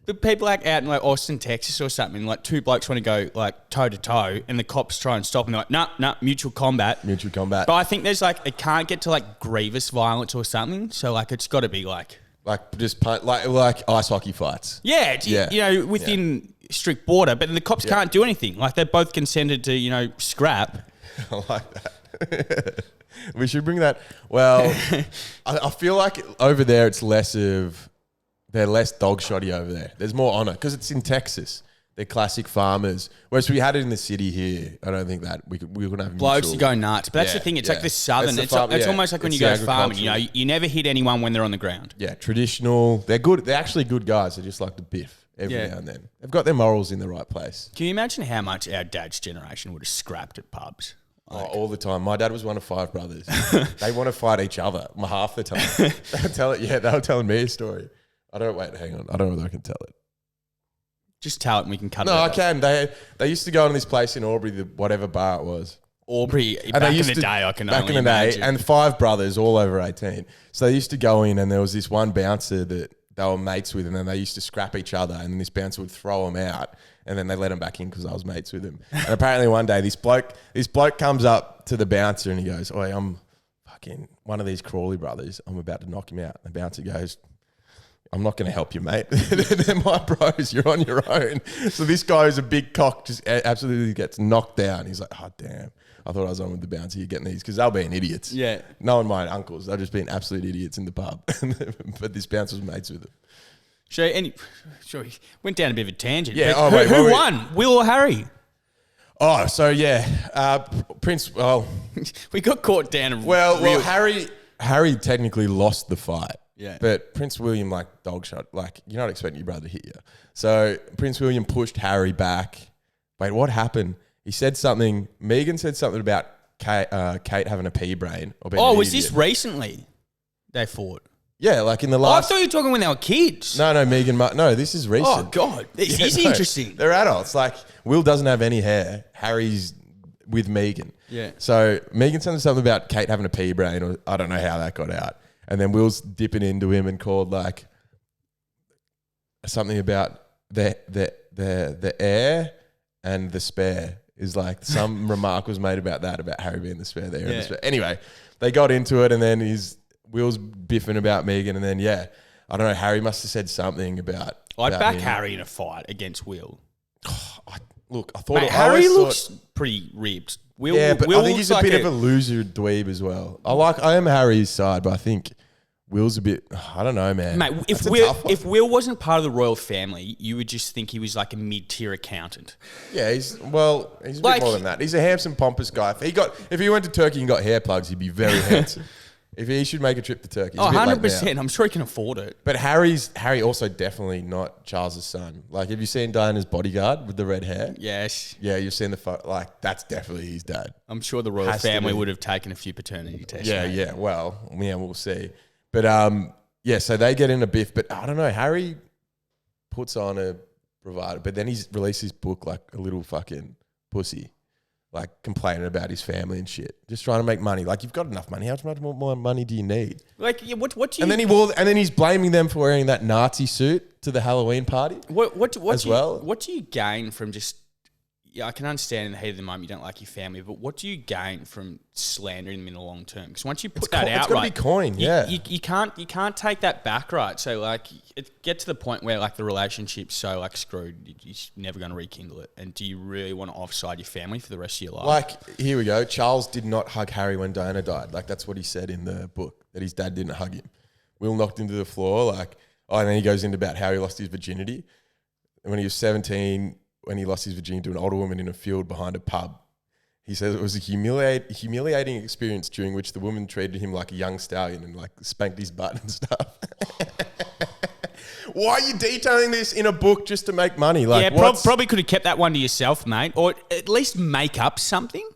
the people like out in like Austin, Texas or something, like two blokes want to go like toe to toe and the cops try and stop them. They're like, nah, mutual combat. Mutual combat. But I think there's like, it can't get to like grievous violence or something. So like, it's got to be like just like ice hockey fights. Yeah. You know, within strict border, but the cops can't do anything. Like they're both consented to, you know, scrap. I like that. We should bring that. Well, I feel like over there it's they're less dog shotty over there. There's more honour because it's in Texas. They're classic farmers. Whereas we had it in the city here. I don't think that we couldn't have blokes to go nuts. But that's the thing. It's like the southern. It's almost like when you go farming. You know, you never hit anyone when they're on the ground. Yeah, traditional. They're good. They're actually good guys. They just like to biff every now and then. They've got their morals in the right place. Can you imagine how much our dad's generation would have scrapped at pubs? Like, all the time. My dad was one of 5 brothers. They want to fight each other half the time. They were telling me a story. Hang on. I don't know whether I can tell it. Just tell it and we can cut it. No, I can. They used to go to this place in Albury, whatever bar it was. Aubrey, back in the day, I can only imagine. And 5 brothers, all over 18. So they used to go in and there was this one bouncer that they were mates with and then they used to scrap each other and then this bouncer would throw them out and then they let him back in because I was mates with him. And apparently one day this bloke comes up to the bouncer and he goes, "Oi, I'm fucking one of these Crawley brothers. I'm about to knock him out." The bouncer goes, "I'm not going to help you, mate. They're my bros. You're on your own." So this guy who's a big cock just absolutely gets knocked down. He's like, "Oh, damn. I thought I was on with the bouncer. You're getting these." Because they'll being idiots. Yeah. No one mind uncles. They're just being absolute idiots in the pub. But this bouncer's mates with them. Sure, he went down a bit of a tangent. Yeah. Who won? Will or Harry? Oh, so yeah. Prince, well... we got caught down. Well, Harry technically lost the fight. Yeah. But Prince William, like, dog shot. Like, you're not expecting your brother to hit you. So Prince William pushed Harry back. Wait, what happened? He said something. Meghan said something about Kate having a pea brain. Or being an was idiot. this recently they fought? Yeah, like in the I last... thought you were talking when they were kids. No, Meghan... No, this is recent. Oh, God. This is interesting. They're adults. Like, Will doesn't have any hair. Harry's with Meghan. Yeah. So Meghan said something about Kate having a pea brain, or I don't know how that got out. And then Will's dipping into him and called, like, something about the heir and the spare. Is like some remark was made about that, about Harry being the spare there. And the spare. Anyway, they got into it, and then Will's biffing about Meghan, and then I don't know. Harry must have said something about. I'd back Meghan. Harry in a fight against Will. I thought Harry looks pretty ripped. Will, but Will I think he's a like bit of a loser dweeb as well. I am Harry's side, but I think Will's a bit. I don't know, man. Mate, if Will wasn't part of the royal family, you would just think he was like a mid-tier accountant. Yeah, he's a bit more than that. He's a handsome, pompous guy. If he went to Turkey and got hair plugs, he'd be very handsome. If he should make a trip to Turkey. 100%. I'm sure he can afford it. But Harry also definitely not Charles's son. Like, have you seen Diana's bodyguard with the red hair? Yes. Yeah, you've seen the photo. Like, that's definitely his dad. I'm sure the royal family would have taken a few paternity tests. Yeah. Well, we'll see. But, so they get in a biff. But I don't know. Harry puts on a bravado. But then he's released his book like a little fucking pussy. Like, complaining about his family and shit. Just trying to make money. Like, you've got enough money. How much more money do you need? Like, what do you... And then he's blaming them for wearing that Nazi suit to the Halloween party. What do you gain from just... Yeah, I can understand in the heat of the moment you don't like your family, but what do you gain from slandering them in the long term? Because once you put that out, it's got to be coin. You can't take that back, right? So like, it get to the point where like the relationship's so like screwed, you're never going to rekindle it. And do you really want to offside your family for the rest of your life? Like, here we go. Charles did not hug Harry when Diana died. Like, that's what he said in the book, that his dad didn't hug him. Will knocked him to the floor. And then he goes into about how he lost his virginity. And when he was 17. When he lost his virginity to an older woman in a field behind a pub. He says it was a humiliating experience during which the woman treated him like a young stallion and like spanked his butt and stuff. Why are you detailing this in a book just to make money? Like, probably could have kept that one to yourself, mate, or at least make up something.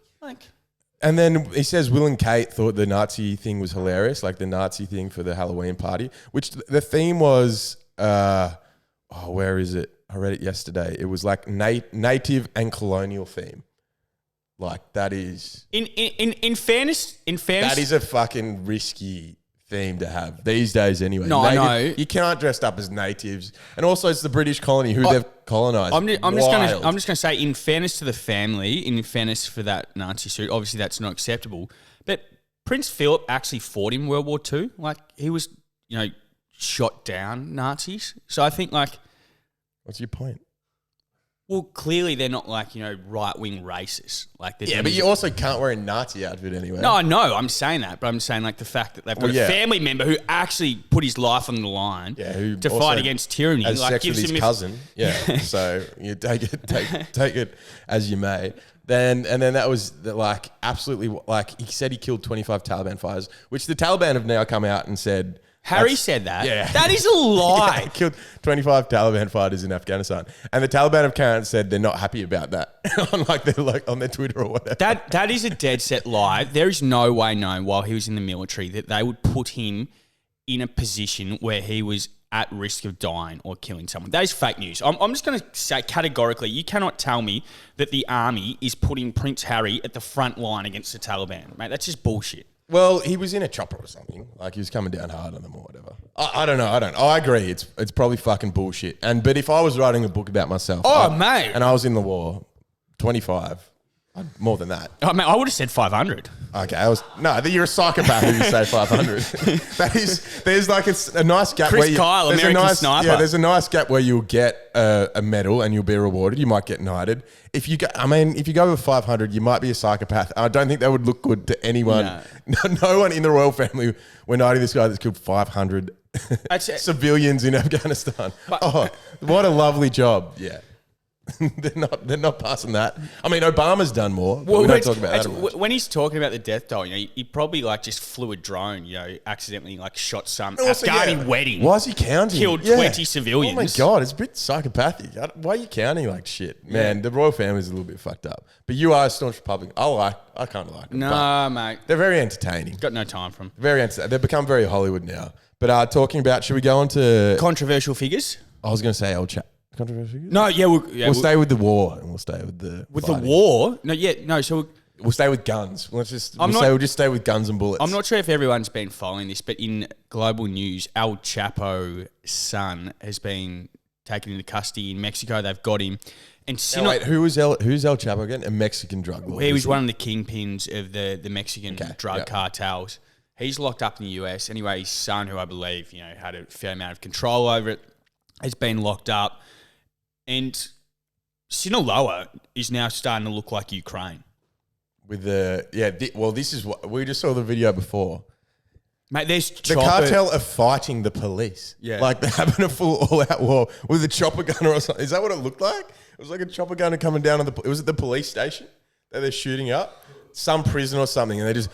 And then he says Will and Kate thought the Nazi thing was hilarious, like the Nazi thing for the Halloween party, which the theme was, where is it? I read it yesterday. It was like native and colonial theme. Like, that is... In fairness... That is a fucking risky theme to have these days anyway. No, I know. You can't dress up as natives. And also it's the British colony who they've colonised. I'm just going to say, in fairness to the family, in fairness for that Nazi suit, obviously that's not acceptable. But Prince Philip actually fought in World War II. Like, he was, shot down Nazis. So I think, like... What's your point? Well, clearly they're not like, right-wing racists. Like, but you also can't wear a Nazi outfit anyway. No, I know. I'm saying that. But I'm saying like the fact that they've got a family member who actually put his life on the line to fight against tyranny. Has sex with his cousin. Yeah. So you take it as you may. And then that was like absolutely like he said he killed 25 Taliban fighters, which the Taliban have now come out and said... Harry said that. Yeah. That is a lie. He killed 25 Taliban fighters in Afghanistan. And the Taliban have come out and said they're not happy about that on their Twitter or whatever. That is a dead set lie. There is no way known while he was in the military that they would put him in a position where he was at risk of dying or killing someone. That is fake news. I'm just going to say categorically, you cannot tell me that the army is putting Prince Harry at the front line against the Taliban. Mate, that's just bullshit. Well, he was in a chopper or something. Like, he was coming down hard on them or whatever. I don't know. I agree. It's probably fucking bullshit. But if I was writing a book about myself... mate. And I was in the war, 25... More than that. Oh, man, I would have said 500. Okay, you're a psychopath if you say 500. There's like a nice gap Chris Kyle, American Sniper. Yeah, there's a nice gap where you'll get a medal and you'll be rewarded. You might get knighted. If you go with 500, you might be a psychopath. I don't think that would look good to anyone. No one in the royal family were knighting this guy that's killed 500 civilians in Afghanistan. What a lovely job. Yeah. They're not passing that. I mean, Obama's done more. But we don't talk about that. When he's talking about the death toll, he probably like just flew a drone, accidentally like shot some Afghani wedding. Why is he counting? Killed 20 civilians. Oh my God, it's a bit psychopathic. Why are you counting like shit? Man, the royal family's a little bit fucked up. But you are a staunch Republican. I kind of like them. No, mate. They're very entertaining. Got no time for them. Very entertaining. They've become very Hollywood now. But talking about, should we go on to... Controversial figures? I was going to say old chat. Controversial figures? No, we'll stay with the war and we'll stay with the fighting. The war? No. So we'll stay with guns. We'll just stay with guns and bullets. I'm not sure if everyone's been following this, but in global news, El Chapo's son has been taken into custody in Mexico. They've got him. And who's El Chapo again? A Mexican drug lord. He was one of the kingpins of the Mexican drug cartels. He's locked up in the US. Anyway, his son, who I believe had a fair amount of control over it, has been locked up. And Sinaloa is now starting to look like Ukraine. With this is what we just saw the video before. Mate, the cartel are fighting the police. Yeah. Like they're having a full all-out war with a chopper gunner or something. Is that what it looked like? It was like a chopper gunner coming down it was at the police station that they're shooting up? Some prison or something, and they just...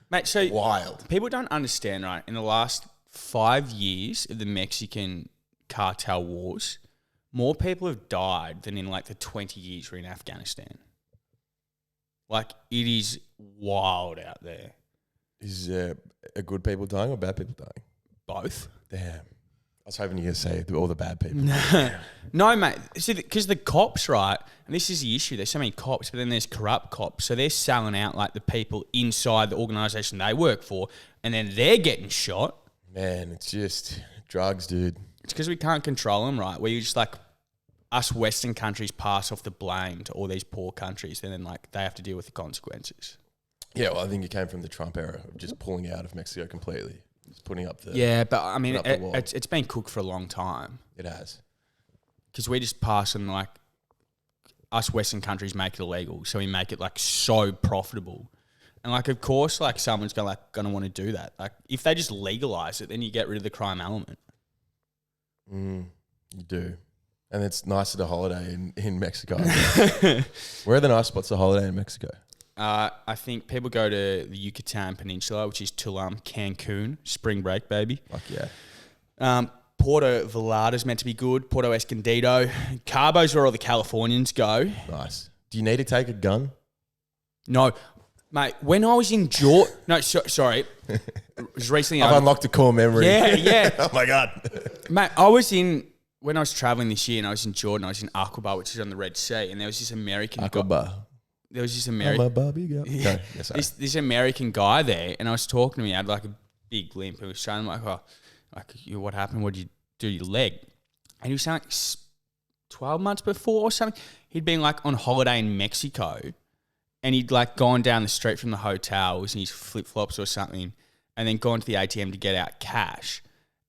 Mate, so... Wild. People don't understand, right? In the last 5 years of the Mexican cartel wars... More people have died than in like the 20 years we're in Afghanistan. Like, it is wild out there. Is a good people dying or bad people dying? Both. Damn. I was hoping you were going to say all the bad people. No, mate. See, because the cops, right, and this is the issue, there's so many cops, but then there's corrupt cops. So they're selling out like the people inside the organisation they work for, and then they're getting shot. Man, it's just drugs, dude. It's because we can't control them, right? Where you just like us Western countries pass off the blame to all these poor countries, and then like they have to deal with the consequences. Yeah, well, I think it came from the Trump era of just pulling out of Mexico completely, just putting up the but I mean it's been cooked for a long time. It has, because we just pass and like us Western countries make it illegal, so we make it like so profitable. And like, of course, like someone's gonna want to do that. Like, if they just legalize it, then you get rid of the crime element. You do. And it's nicer to holiday in Mexico. Where are the nice spots to holiday in Mexico? I think people go to the Yucatan Peninsula, which is Tulum, Cancun, spring break, baby. Fuck yeah. Puerto Vallarta's meant to be good. Puerto Escondido. Cabo's where all the Californians go. Nice. Do you need to take a gun? No. Mate, when I was in Georgia... sorry. It was recently... I've unlocked a core memory. Yeah. Oh, my God. Mate, I was in... When I was traveling this year and I was in Jordan, I was in Aqaba, which is on the Red Sea, and there was this American... Aqaba. There was this American... I'm a Barbie girl. Yeah. This American guy there, and I was talking to him. He had like a big limp. He was showing him what happened? What did you do to your leg? And he was saying like 12 months before or something, he'd been like on holiday in Mexico, and he'd like gone down the street from the hotel, was in his flip-flops or something, and then gone to the ATM to get out cash,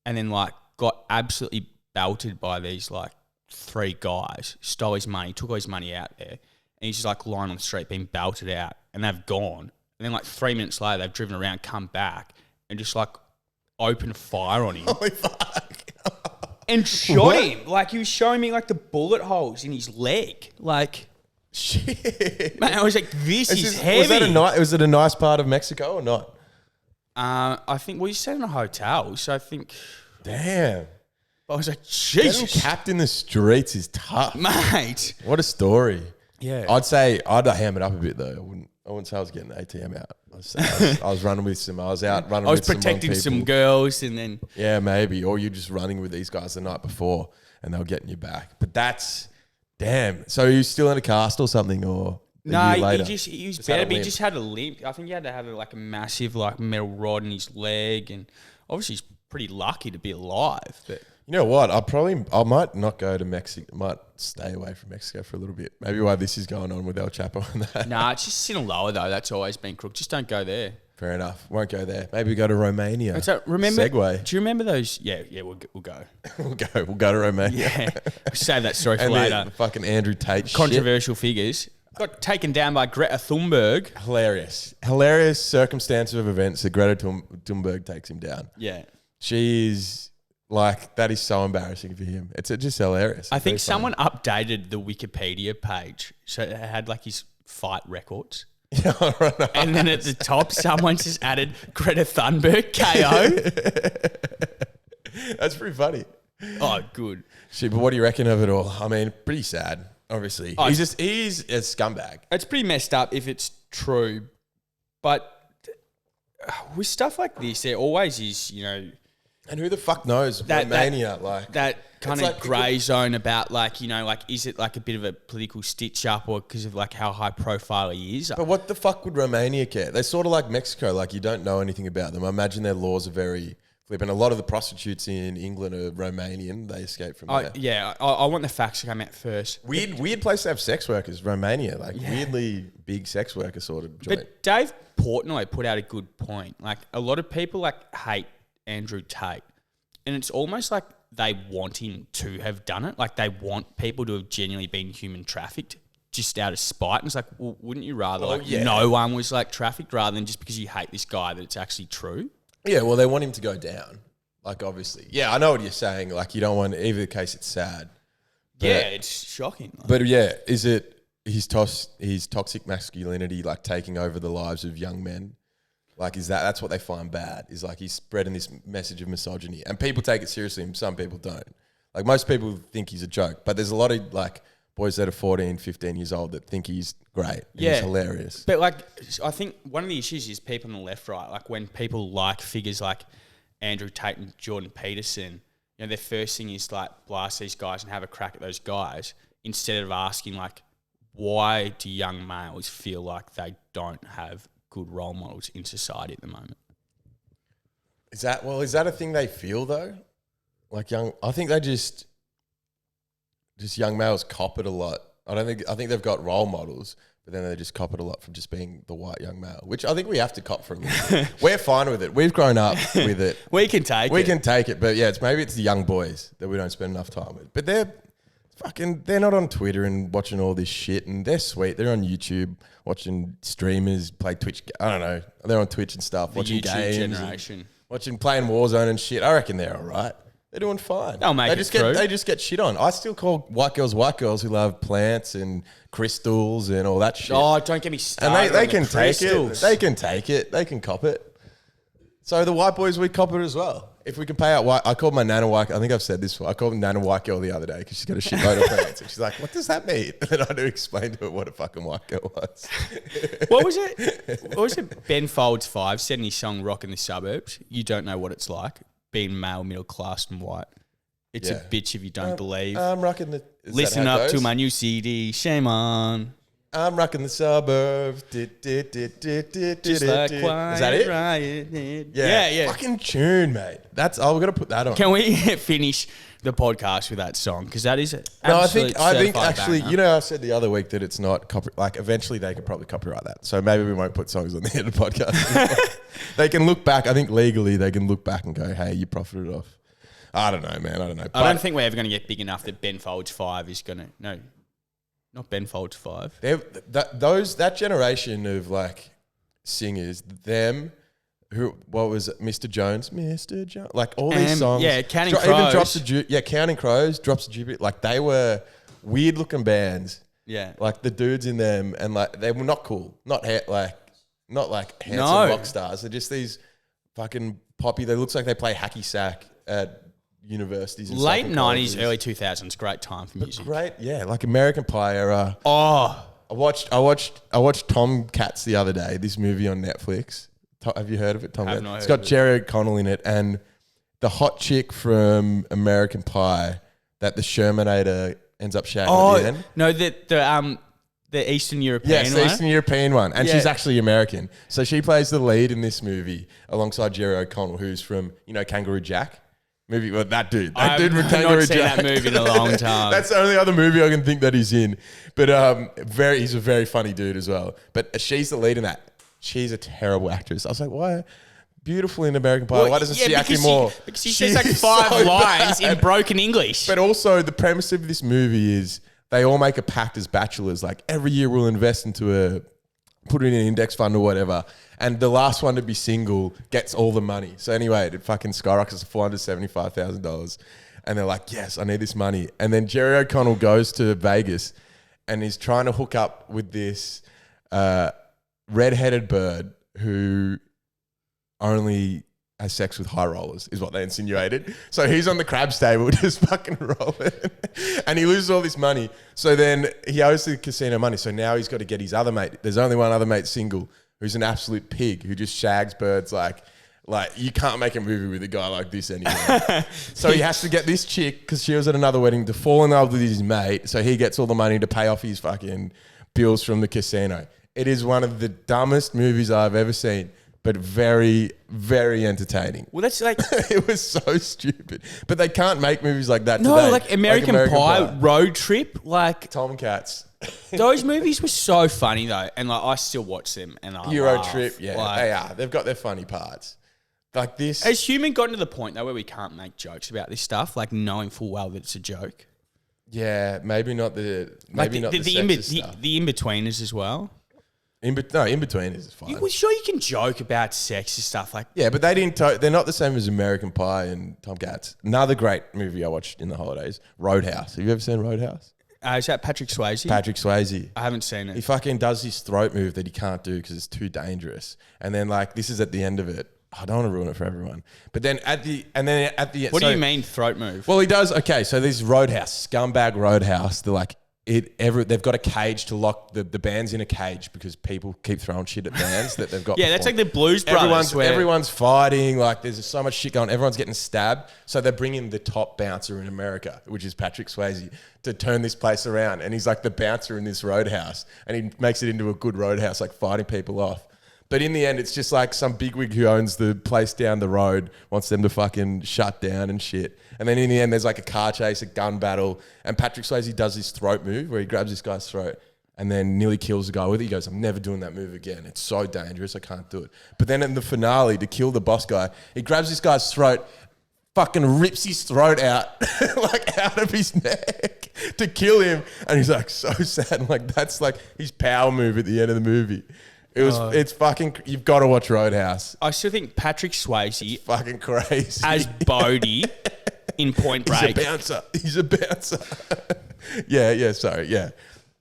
and then like got absolutely belted by these like 3 guys, stole his money, took all his money out there, and he's just like lying on the street being belted out, and they've gone. And then like 3 minutes later, they've driven around, come back, and just like opened fire on him. Holy fuck. And shot him. Like, he was showing me like the bullet holes in his leg. Like, shit. Man, I was like, this is heavy. Was it a nice part of Mexico or not? I think, well, you stayed in a hotel, so I think... Damn. I was like, Jesus. Getting capped in the streets is tough. Mate. What a story. Yeah. I'd say I'd ham it up a bit though. I wouldn't say I was getting the ATM out. I was running with some. I was out running. I was protecting some girls, and then maybe, or you're just running with these guys the night before, and they were getting you back. But that's damn. So you still in a cast or something, or no? He was better, but he just had a limp. I think he had to have a massive metal rod in his leg, and obviously he's pretty lucky to be alive. But you know what? I might not go to Mexico. I might stay away from Mexico for a little bit. Maybe why this is going on with El Chapo and that. Nah, it's just Sinaloa though. That's always been crooked. Just don't go there. Fair enough. Won't go there. Maybe we go to Romania. So remember? Segue. Do you remember those? Yeah. We'll go. We'll go to Romania. Yeah. We'll save that story for later. The fucking Andrew Tate. Controversial figures. Got taken down by Greta Thunberg. Hilarious circumstances of events that Greta Thunberg takes him down. Yeah. She's Like, that is so embarrassing for him. It's just hilarious. I think Very funny. someone updated the Wikipedia page. So it had like his fight records. Yeah, right. And then at the top, someone just added Greta Thunberg KO. That's pretty funny. Oh, good. Shit, but what do you reckon of it all? I mean, pretty sad, obviously. Oh, he's a scumbag. It's pretty messed up if it's true. But with stuff like this, there always is, you know... And who the fuck knows? Romania, that kind of like grey zone about, like, you know, like, is it like a bit of a political stitch up or because of like how high profile he is? But what the fuck would Romania care? They're sort of like Mexico, like you don't know anything about them. I imagine their laws are very flippant. A lot of the prostitutes in England are Romanian. They escape from there. Yeah, I want the facts to come out first. Weird place to have sex workers, Romania. Like weirdly big sex worker sort of joint. But Dave Portnoy put out a good point. Like, a lot of people like hate Andrew Tate, and it's almost like they want him to have done it. Like, they want people to have genuinely been human trafficked just out of spite. And it's like, well, wouldn't you rather no one was like trafficked rather than just because you hate this guy that it's actually true? Yeah, well, they want him to go down. Like, obviously. Yeah, I know what you're saying. Like, you don't want either case. It's sad. But, yeah, it's shocking. But yeah, is it his toxic masculinity like taking over the lives of young men? Like, that's what they find bad, is like he's spreading this message of misogyny. And people take it seriously and some people don't. Like, most people think he's a joke, but there's a lot of like boys that are 14, 15 years old that think he's great. And he's hilarious. But like, I think one of the issues is people on the left, right? Like, when people like figures like Andrew Tate and Jordan Peterson, you know, their first thing is like blast these guys and have a crack at those guys instead of asking like, why do young males feel like they don't have good role models in society at the moment? Is that a thing they feel though? Like I think they just young males cop it a lot. I think they've got role models, but then they just cop it a lot from just being the white young male, which I think we have to cop from. We're fine with it. We've grown up with it. We can take it. But yeah, maybe it's the young boys that we don't spend enough time with. But they're not on Twitter and watching all this shit, and they're sweet. They're on YouTube watching streamers play Twitch. I don't know. They're on Twitch and stuff, watching YouTube games, generation, playing Warzone and shit. I reckon they're all right. They're doing fine. They just get shit on. I still call white girls who love plants and crystals and all that shit. Oh, don't get me started. And they can take it. They can take it. They can cop it. So the white boys, we cop it as well. If we can pay out white, I called my nana white. I think I've said this before. I called Nana white girl the other day because she's got a shitload of plants, and she's like, "What does that mean?" And I had to explain to her what a fucking white girl was. What was it? Ben Folds 5 said in his song "Rockin' the Suburbs." You don't know what it's like being male, middle class, and white. It's a bitch if you don't believe. I'm rocking the. Listen up to my new CD. Shame on. I'm rocking the suburbs. Just like quiet. Is that it? Riot. Yeah. Fucking tune, mate. We're gonna put that on. Can we finish the podcast with that song? Because that is I think actually, banger. You know, I said the other week that it's not like eventually they could probably copyright that. So maybe we won't put songs on the end of the podcast. They can look back. I think legally they can look back and go, "Hey, you profited off." I don't know, man. I don't know. I don't think we're ever going to get big enough that Ben Folds 5 is going to... No, not Ben Folds 5. That generation of like singers, what was it? Mr. Jones, like all these songs. Yeah, Counting Crows. Counting Crows, Drops of Jupiter. Like they were weird looking bands. Yeah. Like the dudes in them, and like they were not cool. Not like handsome rock stars. They're just these fucking poppy. They looks like they play hacky sack at universities. And late 90s, early 2000s, great time for music. Great, yeah, like American Pie era. Oh, I watched Tom Cats the other day. This movie on Netflix. Have you heard of it, Tom? It's got Jerry O'Connell in it, and the hot chick from American Pie that the Shermanator ends up shagging at the end. No, the Eastern European one. Yes, the Eastern European one. And she's actually American. So she plays the lead in this movie alongside Jerry O'Connell, who's from, Kangaroo Jack. Movie, well, that dude from Kangaroo Jack. I've not seen that movie in a long time. That's the only other movie I can think that he's in. But he's a very funny dude as well. But she's the lead in that. She's a terrible actress. I was like, why? Beautiful in American Pie. Why doesn't she act more? Because she says like 5 lines in broken English. But also the premise of this movie is they all make a pact as bachelors. Like every year we'll invest into put it in an index fund or whatever. And the last one to be single gets all the money. So anyway, it fucking skyrockets to $475,000. And they're like, yes, I need this money. And then Jerry O'Connell goes to Vegas and he's trying to hook up with this red-headed bird who only has sex with high rollers, is what they insinuated. So he's on the crabs table just fucking rolling. And he loses all this money. So then he owes the casino money. So now he's got to get his other mate. There's only one other mate single who's an absolute pig who just shags birds like you can't make a movie with a guy like this anymore. So he has to get this chick, because she was at another wedding, to fall in love with his mate. So he gets all the money to pay off his fucking bills from the casino. It is one of the dumbest movies I've ever seen, but very, very entertaining. Well, that's like... It was so stupid. But they can't make movies like that today. No, like American Pie, Road Trip, like... Tomcats. Those movies were so funny, though. And like I still watch them. And I Euro laugh. Trip, yeah, like, they are. They've got their funny parts. Like this... Has human gotten to the point, though, where we can't make jokes about this stuff, like knowing full well that it's a joke? Yeah, maybe not the... Like maybe not the sexist stuff. The in-betweeners as well. In between is fine. Well, sure, you can joke about sex and stuff like. Yeah, but they didn't. They're not the same as American Pie and Tomcats. Another great movie I watched in the holidays, Roadhouse. Have you ever seen Roadhouse? Is that Patrick Swayze? Patrick Swayze. I haven't seen it. He fucking does his throat move that he can't do because it's too dangerous. And then like this is at the end of it. I don't want to ruin it for everyone. But then at the end. What do you mean throat move? Well, he does. Okay, so this Roadhouse, scumbag Roadhouse. They're like. They've got a cage to lock the band's in a cage because people keep throwing shit at bands that they've got. Yeah, that's like the Blues Brothers. Everyone's fighting. Like there's so much shit going. Everyone's getting stabbed. So they bring in the top bouncer in America, which is Patrick Swayze, to turn this place around. And he's like the bouncer in this roadhouse, and he makes it into a good roadhouse, like fighting people off. But in the end, it's just like some bigwig who owns the place down the road wants them to fucking shut down and shit. And then in the end, there's like a car chase, a gun battle. And Patrick Swayze does this throat move where he grabs this guy's throat and then nearly kills the guy with it. He goes, I'm never doing that move again. It's so dangerous. I can't do it. But then in the finale, to kill the boss guy, he grabs this guy's throat, fucking rips his throat out, like out of his neck to kill him. And he's like so sad. And like that's like his power move at the end of the movie. It's fucking, you've got to watch Roadhouse. I still think Patrick Swayze, it's fucking crazy. as Bodie in Point Break. He's a bouncer. yeah, sorry, yeah.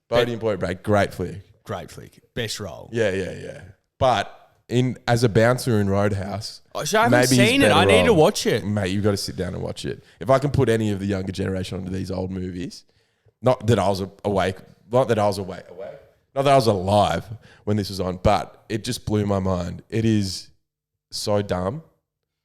Bodie in Point Break, great flick. Great flick. Best role. Yeah. But as a bouncer in Roadhouse, so I haven't seen it. I need to watch it. Mate, you've got to sit down and watch it. If I can put any of the younger generation onto these old movies, not that I was alive when this was on, but it just blew my mind. It is so dumb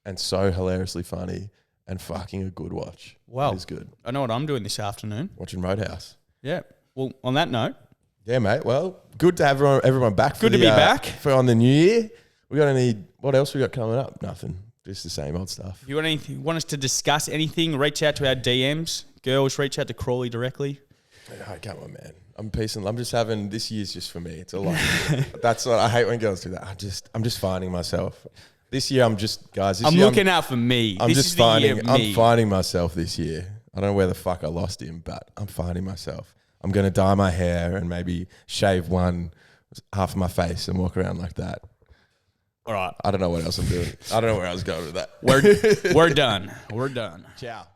and so hilariously funny and fucking a good watch. Well, it is good. I know what I'm doing this afternoon. Watching Roadhouse. Yeah. Well, on that note. Yeah, mate. Well, good to have everyone back. Good to be back. For on the new year. What else we got coming up? Nothing. Just the same old stuff. If you want us to discuss anything, reach out to our DMs. Girls, reach out to Crawley directly. Oh, come on, man. I'm peacing. I'm just having, this year's just for me. It's a lot. That's what I hate when girls do that. I'm just finding myself. This year I'm just, guys. I'm looking out for me. I'm finding myself this year. I don't know where the fuck I lost him, but I'm finding myself. I'm going to dye my hair and maybe shave half of my face and walk around like that. All right. I don't know what else I'm doing. I don't know where I was going with that. We're done. We're done. Ciao.